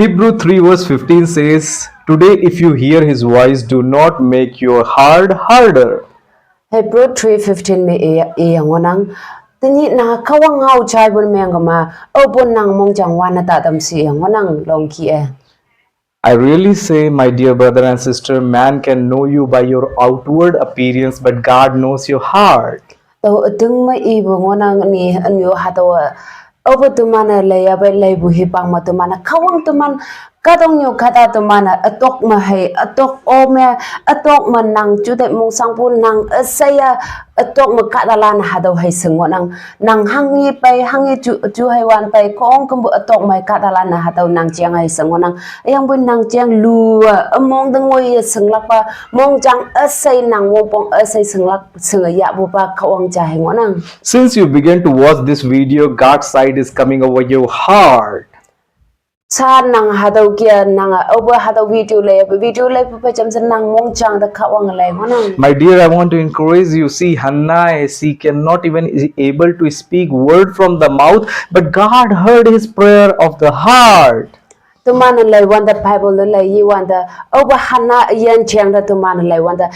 Hebrew 3 verse 15 says, "Today, if you hear his voice, do not make your heart harder." Hebrew 3:15 me ngonang tini na kawang ngau chai bun mengama obon nang mongjang wana ta dam si ngonang longki I really say, my dear brother and sister, man can know you by your outward appearance, but God knows your heart. to tung ma I bu ngonang ni anyo hato obo tu mana leya ba lei bu hipang ma tu mana kawang tu man kadong nyo kata tu mana atok ma hai atok ome atok ma nang chu de mong sang pu nang saya atok ma kata lan hado hai sengwa nang hangi pai hangi chu hai wan pai kong kum bu atok mai kata lan hado nang chiang hai sengwa nang yang bu nang chiang lu among deng ngoi senglak pa mong jang asai nang wong pong asai senglak sengaya bu pa kawang cha hai ngonang. Since you began to watch this video, God's side is coming over your heart. Sa nang hadaw kia nang over hadaw video le pa jam sa nang mong chang da kawang le ngonang. My dear, I want to encourage you. See, Hannah, she cannot even is able to speak word from the mouth, but God heard his prayer of the heart. Tuman le wanda Bible le yi wanda over hana yan chang da tuman le wanda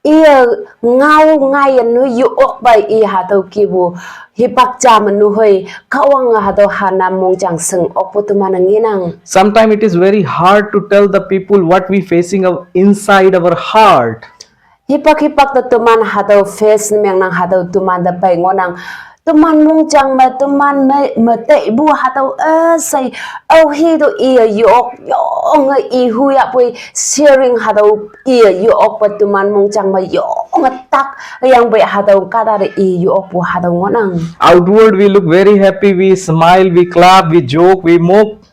ia ngau ngai nu yu ok bai I hadaw kibu hipak jam nu hoi kawang hadaw hana mong chang seng ok pu tuman nginang. Sometimes it is very hard to tell the people what we facing inside our heart. Hipak da tuman hadaw face memang nang hadaw tuman da pai ngonang tuman mong chang ma tuman ma te bu hadaw sai au hi do ia yok yong I hu ya pui sharing hadaw ia yok pa tuman mong chang ma yong tak yang bai hadaw kada I yok pu hadaw ngonang. Outward, we look very happy, we smile, we clap, we joke, we mock.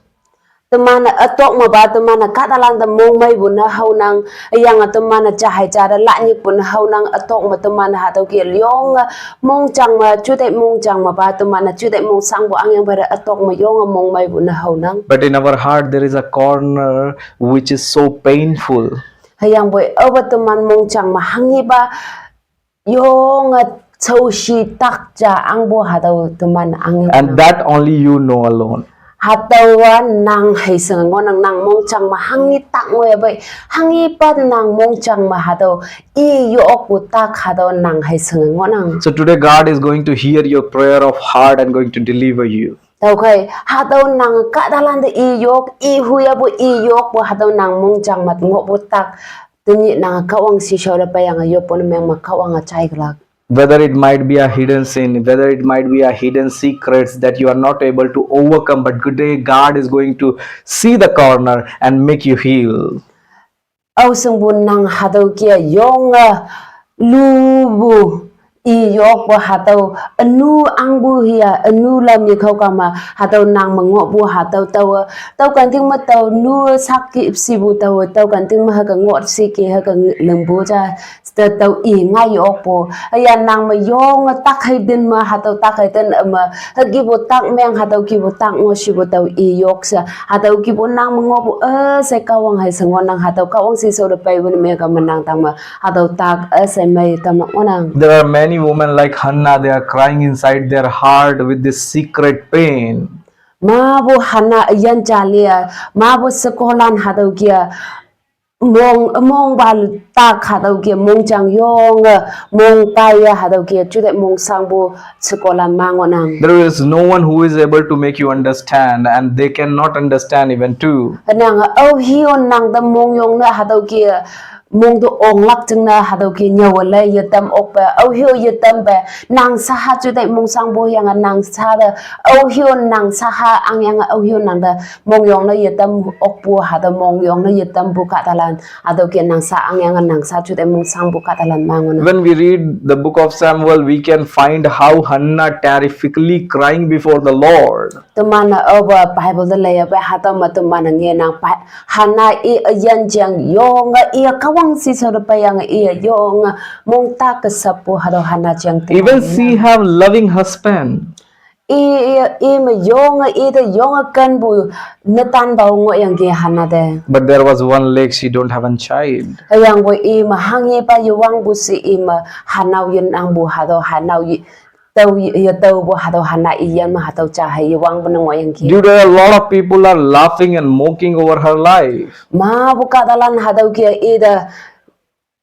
Tumana atok mo ba tumana katalang da mong may buna hau nang yang tumana chahay chara lanyik buna hau nang atok mo tumana hataw ki lyong mong chang ma chute mong chang ma ba tumana chute mong sang bo ang yang bara atok mo yong mong may buna hau nang. But in our heart, there is a corner which is so painful. Hayang boy over tuman mong chang ma hangi ba yong chau shi tak cha ang bo hataw tuman ang And that only you know alone. Hatawa nang hay seng ngonang nang mong chang ma hangi tak ngoy bay hangi pa nang mong chang ma hataw I yok butak hataw nang hay seng ngonang. So today God is going to hear your prayer of heart and going to deliver you. Okay, hataw nang kadalan da I yok I huya bu I yok bu hataw nang mong chang mat ngo butak tunyi nang kawang si show da payang ayop po namang makawang chay glak. Whether it might be a hidden sin, whether it might be a hidden secrets that you are not able to overcome, but today God is going to see the corner and make you heal. Aw sung bu nang hataw kia yong lubu I yok bu hataw anu ang bu hiya anu lam ni kau kama hataw nang mangok bu hataw taw kan ting ma taw nu sakki si bu taw kan ting ma ka ngot si ki ha ka lembu ja taw I ngai yok bu aya nang ma yong tak hai din ma hataw tak hai den ma ha gi bu tak meng hataw ki bu tak ngo si bu taw I yok sa hataw ki bu nang mangok bu sai kawang hai sangon nang hataw kawang si so de pai bu me ka manang tang ma hataw tak sai mai tam onang. There are many women like Hannah, they are crying inside their heart with this secret pain. Mabu hana yan jalia mabu sekolan hadaw kia mong bal tak hadaw kia mong jang yong mong kaya hadaw kia chude mong sangbu sekolan mangonang. There is no one who is able to make you understand, and they cannot understand even too. Nang au hiyon nang da mong yong na hadaw kia mong do ong lak jeng na hadaw ki nyawale yetam okpa au hiyo yetam ba nang saha chude mong sangbo yang nang sa da au hiyo nang saha ang yang au hiyo nang da mong yong na yetam okpu hadaw mong yong na yetam bu katalan hadaw ki nang sa ang yang nang sa chude mong sangbo katalan mangon. When we read the book of Samuel, we can find how Hannah terrifically crying before the Lord. Tumana over Bible the lay ba hataw matumana nge nang hana I yan jang yong I kawang si so da payang I yong mong ta kasapu hadaw hana jang. Even she have loving husband. I ma yong I the yong kan bu natan ba ngo yang ge hana de. But there was one leg she don't have a child. Yang bu I ma hangi pa yuwang bu si I ma hanaw yin ang bu hadaw hanaw tàu tàu bo hado hana iyan ma hado cha hai wang ban ngo yang ki Due to a lot of people are laughing and mocking over her life. ma bu ka dalan hado ki ida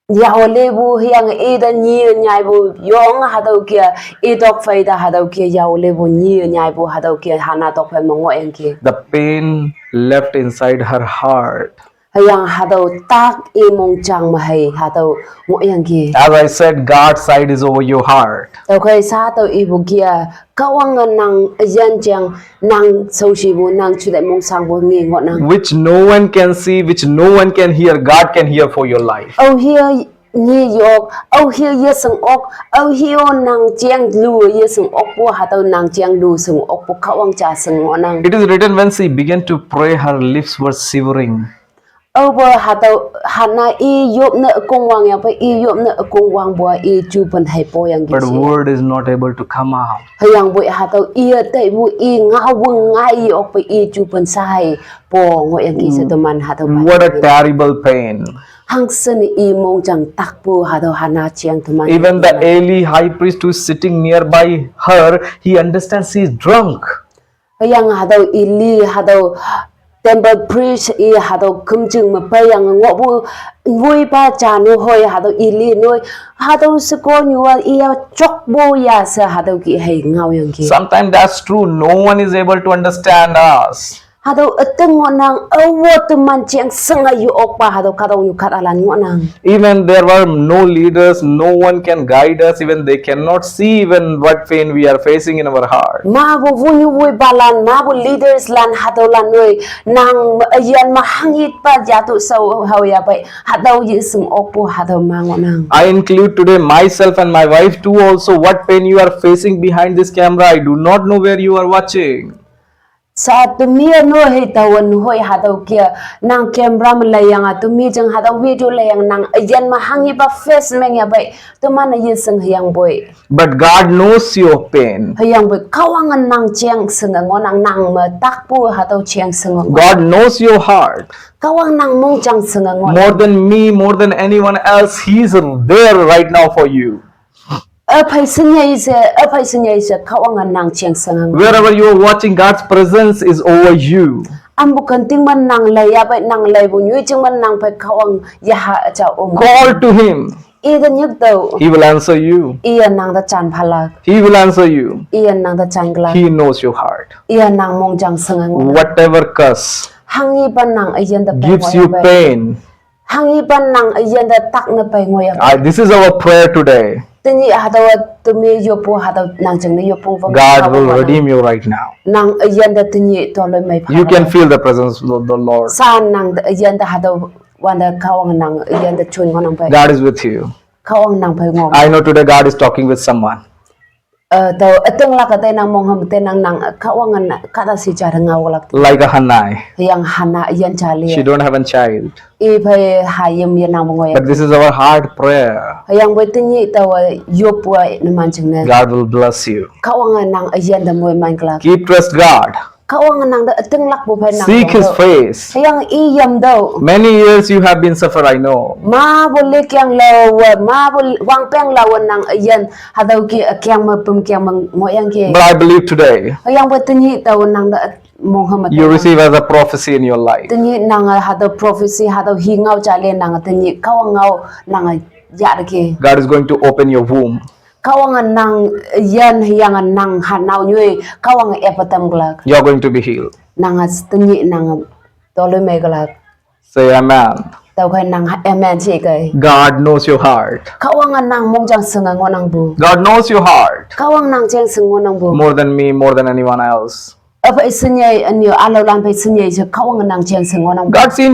yaw lebu yang ida ni nyai bu yong hado ki idok faida hado ki yaw lebu ni nyai bu hado ki hana tok fa ngo yang ki The pain left inside her heart. yang hado tak mong chang ma hai hado ngo yang ki As I said, God's side is over your heart. tao kai sa tao ibu kia kawang nang yan chang nang so shi bu nang chu dai mong sang bu ngi ngot nang Which no one can see, which no one can hear. God can hear for your life. oh here ni yok oh here yes sang ok oh here nang chang lu yes sang ok bu ha tao nang chang lu sang ok bu kawang cha sang ngot nang It is written when she began to pray, her lips were shivering. oh bu ha tao hana I yop na kong wang ya pa I yop na kong wang bu I chu pan hai po yang gi But word is not able to come out. hayang bu ha tao I tai bu I ngao wang ngai ok pa I chu pan sai po ngot yang gi sa to man ha tao What a terrible pain. hang sen I mong chang tak pu ha do hana chiang tu man Even the Eli high priest who is sitting nearby her, he understands she is drunk. yang ha do I li ha do temple priest I ha do kum chung ma pa yang ngo bu vui pa cha nu hoi ha do I li noi ha do se ko nyu wa I ya chok bo ya sa ha do ki hai ngao yang ki Sometimes that's true. No one is able to understand us. ha do ateng ngo nang awo tu man chiang sanga yu ok pa ha do ka do nyu khat alan ngo nang Even there were no leaders, no one can guide us. Even they cannot see even what pain we are facing in our heart. ma bu vu nyu vui balan ma bu leaders lan ha do lan noi nang yan ma hangit pa ja tu so how ya pai ha do yi sung ok pu ha do ma ngo nang I include today myself and my wife too also. What pain you are facing behind this camera, I do not know where you are watching. sa tu mi no he tawan hoi ha do kia nang camera ma la yang tu mi jang ha do video la yang nang yan ma hangi ba face meng ya bai tu man yi sung yang boy But God knows your pain. yang boy kawang nang chiang sung ngo nang nang ma tak pu ha do chiang sung ngo God knows your heart. kawang nang mong chang sung ngo More than me, more than anyone else, He is there right now for you. phai sun ye se kawang nang chiang sung ngo Wherever you are watching, God's presence is over you. am bu kan ting man nang la ya bai nang lai bu nyu chung man nang phai kawang ya ha cha om Call to Him. I da nyuk do He will answer you. I nang da chan phala He will answer you. I nang da chan gla He knows your heart. I nang mong chang sung ngo Whatever curse hangi pan nang ayen da gives you pain, hangi pan nang ayen da tak na pai ngoya this is our prayer today. tani hadawa tumi yopo hadaw nang chang ni yopong fong God will redeem you right now. nang ayen da tani to lo mai You can feel the presence of the Lord. san nang da ayen da hadaw wanda kawang nang ayen da chun ngonang pai God is with you. kawang nang pai ngom I know today God is talking with someone. taw ateng la ka te nang mong ham te nang nang kawang na kada si cha ngaw lak Like a Hannah. yang hana ayen chali She don't have a child. I pai hayem yen nang ngoya But this is our heart prayer. yang bai tani taw yopo na man chang na God will bless you. kawang nang ayen da moy man klak Keep trust God. kawang nang da ateng lak bu pai nang Seek His face. yang I yam daw Many years you have been suffer, I know. ma boleh kyang law ma bol wang peng lawan nang ayan hadaw ki kyang ma pum kyang mo yang ki But I believe today yang betani taw nang da Muhammad you receive as a prophecy in your life. tani nang hadaw prophecy hadaw hingaw chale nang tani kawangaw nang yar ki God is going to open your womb. kawangan nang yan yang nang hanaw nyui kawang epatam glak You are going to be healed. nang tani nang tolo me glak Say amen. taw kai nang amen chi kai God knows your heart. kawangan nang mong jang senga ngonang bu God knows your heart. kawang nang jang seng ngonang bu More than me, more than anyone else. apa isinya anyo alaw lang pa isinya isa kawang nang jang seng ngonang bu God seen